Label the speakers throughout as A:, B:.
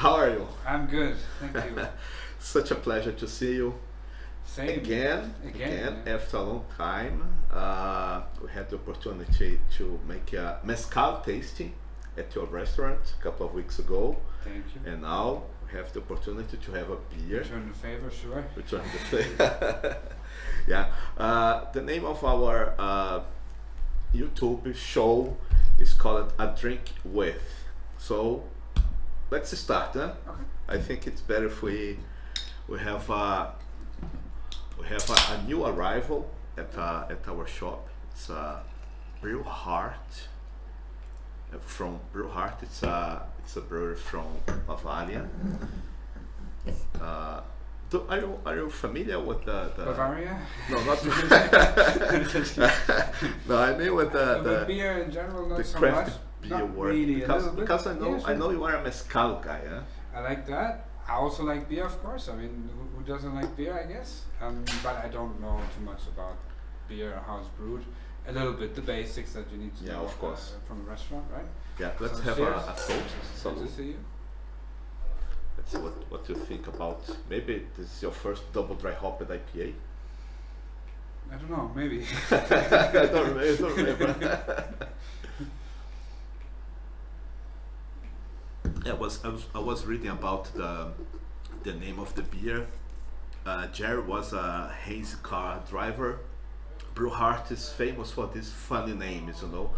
A: How are you?
B: I'm good, thank you.
A: Such a pleasure to see you
B: Same.
A: again.
B: Yeah.
A: After a long time. We had the opportunity to make a mezcal tasting at your restaurant a couple of weeks ago,
B: Thank you.
A: and now we have the opportunity to have a beer.
B: Return the favor, sure.
A: Return the favor. Yeah. The name of our YouTube show is called A Drink With. So let's start. Huh?
B: Okay.
A: I think it's better if we have a new arrival at our shop. It's Brewheart. From Brewheart, it's a brewery from Bavaria. Are you familiar with the
B: Bavaria?
A: No, not no. I mean with the
B: beer in general, not
A: the
B: so
A: craft
B: much.
A: beer
B: Not
A: world,
B: really,
A: because I know
B: Yeah, sure.
A: I know you are a mezcal guy. Huh?
B: I like that. I also like beer, of course. I mean, who doesn't like beer, I guess? But I don't know too much about beer, how it's brewed. A little bit, the basics that you need to
A: Yeah,
B: know
A: of course.
B: from a restaurant, right?
A: Yeah, let's
B: So
A: have
B: cheers.
A: a toast.
B: Good
A: Salute.
B: to see you.
A: Let's see what you think about. Maybe this is your first double dry hopped IPA.
B: I don't know, maybe.
A: I don't remember. Yeah, I was reading about the name of the beer. Jerry was a Hazecar Driver. Brewheart is famous for these funny names, you know.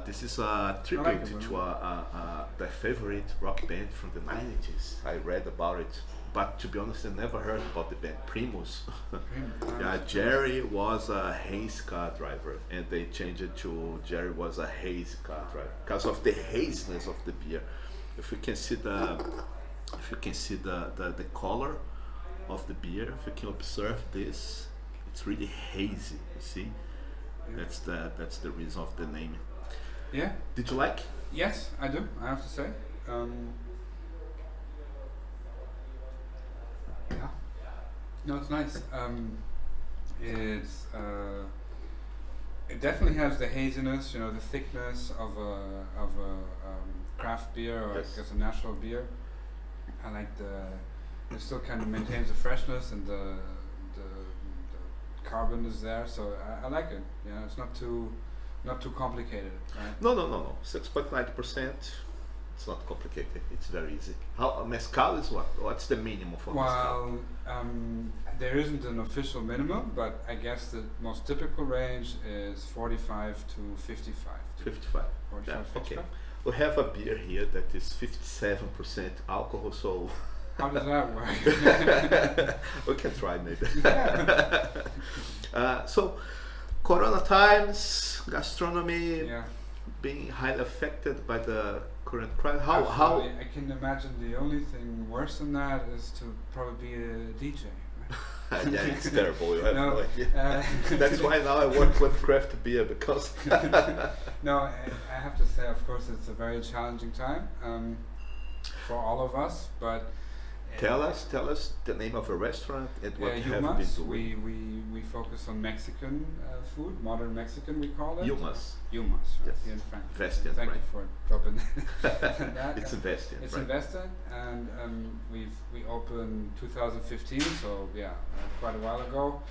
A: This is a tribute
B: it,
A: to the favorite rock band from the 90s. I read about it, but to be honest, I never heard about the band Primus. Yeah, Jerry was a Hazecar Driver, and they changed it to Jerry was a Hazecar Driver because of the haziness of the beer. If you can see the color of the beer, if you can observe this, it's really hazy. You see,
B: Yeah.
A: that's the reason of the name.
B: Yeah.
A: Did you like?
B: Yes, I do. I have to say. Yeah. No, it's nice. It definitely has the haziness, you know, the thickness of a craft beer, or
A: Yes.
B: I guess a natural beer. I like it still kind of maintains the freshness, and the carbon is there, so I like it. Yeah, it's not too complicated, right?
A: No. 6.9%. It's not complicated. It's very easy. How mezcal is what? What's the minimum for mezcal?
B: Well, there isn't an official minimum, but I guess the most typical range is 45 to 55.
A: 55.
B: 45,
A: Yeah,
B: 55.
A: okay. We have a beer here that is 57% alcohol, so
B: How does that work?
A: we can try maybe.
B: Yeah.
A: So, Corona times, gastronomy
B: Yeah.
A: being highly affected by the current crisis. How?
B: Absolutely. I can imagine the only thing worse than that is to probably be a DJ. Right?
A: Yeah, it's terrible. You have
B: No,
A: no idea. That's why now I work with craft beer because.
B: No, I have to say, of course, it's a very challenging time for all of us. But
A: Tell us the name of a restaurant and what you have been
B: Yumas.
A: doing.
B: We focus on Mexican food, modern Mexican we call it.
A: Yumas.
B: Yumas, right,
A: Yes.
B: here in France.
A: Vestian,
B: Thank
A: right.
B: you for dropping that.
A: It's invested,
B: It's
A: right?
B: invested, and we opened 2015, so yeah, quite a while ago,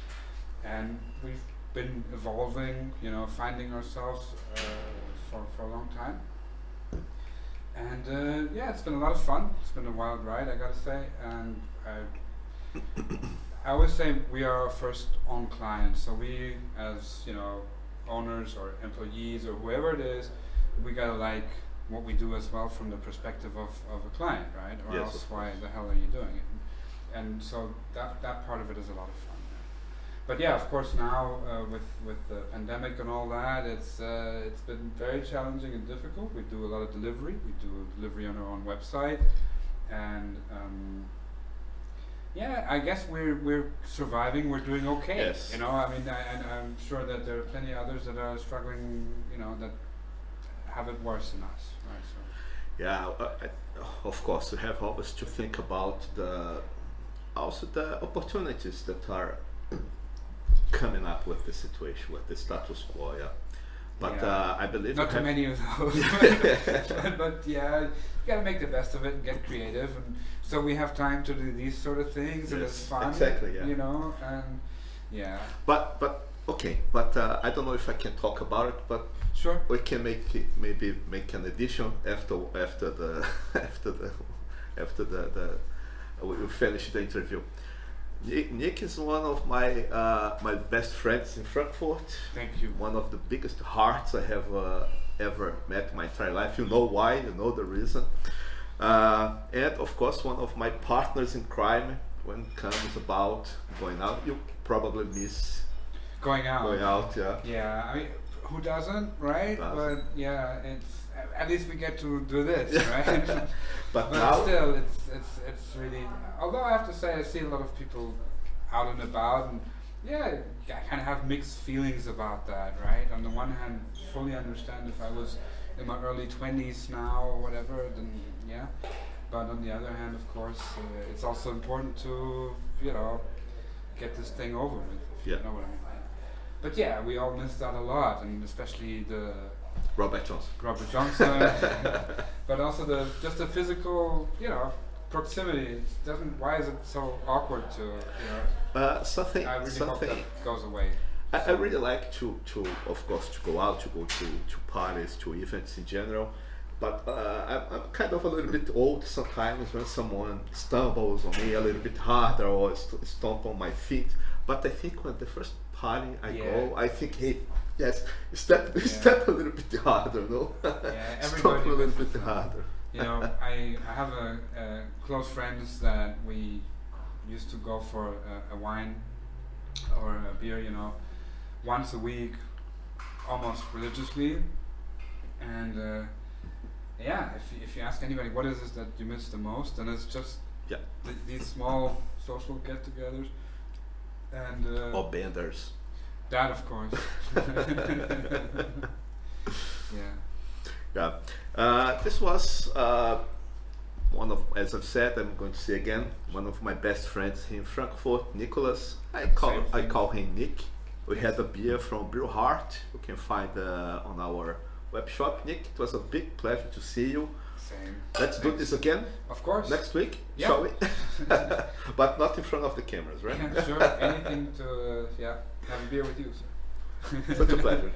B: and we've been evolving, you know, finding ourselves for a long time. And yeah, it's been a lot of fun. It's been a wild ride, I gotta say. And I always say we are our first own clients. So we, as you know, owners or employees or whoever it is, we gotta like what we do as well from the perspective of a client, right? Or
A: Yes,
B: else
A: of
B: why the hell are you doing it? And so that part of it is a lot of fun. But yeah, of course now with the pandemic and all that, it's been very challenging and difficult. We do a lot of delivery. We do delivery on our own website, and yeah, I guess we're surviving. We're doing okay.
A: Yes.
B: You know, I mean, and I'm sure that there are plenty others that are struggling. You know, that have it worse than us, right? So.
A: Yeah, of course, we have always to think about the opportunities that are coming up with the situation, with the status quo. Yeah, But I believe
B: not too many of those. but yeah, you gotta make the best of it and get creative, and so we have time to do these sort of things, and it's fun.
A: Exactly. Yeah.
B: You know, and yeah.
A: But okay. But I don't know if I can talk about it. But
B: sure.
A: We can maybe make an edition after we finish the interview. Nick is one of my my best friends in Frankfurt.
B: Thank you.
A: One of the biggest hearts I have ever met in my entire life. You know why? You know the reason. And of course, one of my partners in crime when it comes about going out. You probably miss
B: going out.
A: Going out, yeah.
B: Yeah, I mean, who doesn't, right? But yeah, it's at least we get to do this, right?
A: but
B: now still, it's really. Although I have to say, I see a lot of people out and about, and yeah, I kind of have mixed feelings about that, right? On the one hand, fully understand if I was in my early 20s now or whatever, then yeah. But on the other hand, of course, it's also important to, you know, get this thing over with, if you know what I mean. But yeah, we all missed out a lot, and especially the
A: Robert Johnson,
B: but also just the physical, you know, proximity. It doesn't. Why is it so awkward to, you know?
A: Something.
B: I really hope that goes away.
A: I really like to of course to go out, to go to parties, to events in general. But I'm kind of a little bit old sometimes when someone stumbles on me a little bit harder or stomp on my feet. But I think when the first party I go, I think, hey, yes, step a little bit harder, no?
B: Yeah,
A: Stop a little bit harder.
B: You know, I have a close friends that we used to go for a wine or a beer, you know, once a week, almost religiously, and yeah, if you ask anybody what is it that you miss the most, then it's just these small social get-togethers and
A: or benders.
B: That, of course.
A: This was one of, as I've said, I'm going to say again, one of my best friends here in Frankfurt, Nikolas. I call him Nick. We had a beer from Brewheart. You can find on our web shop. Nick, it was a big pleasure to see you.
B: Same.
A: Let's do this again.
B: Of course.
A: Next week, shall we? But not in front of the cameras, right?
B: Yeah, sure. Anything to have a beer with you, sir.
A: Such a pleasure.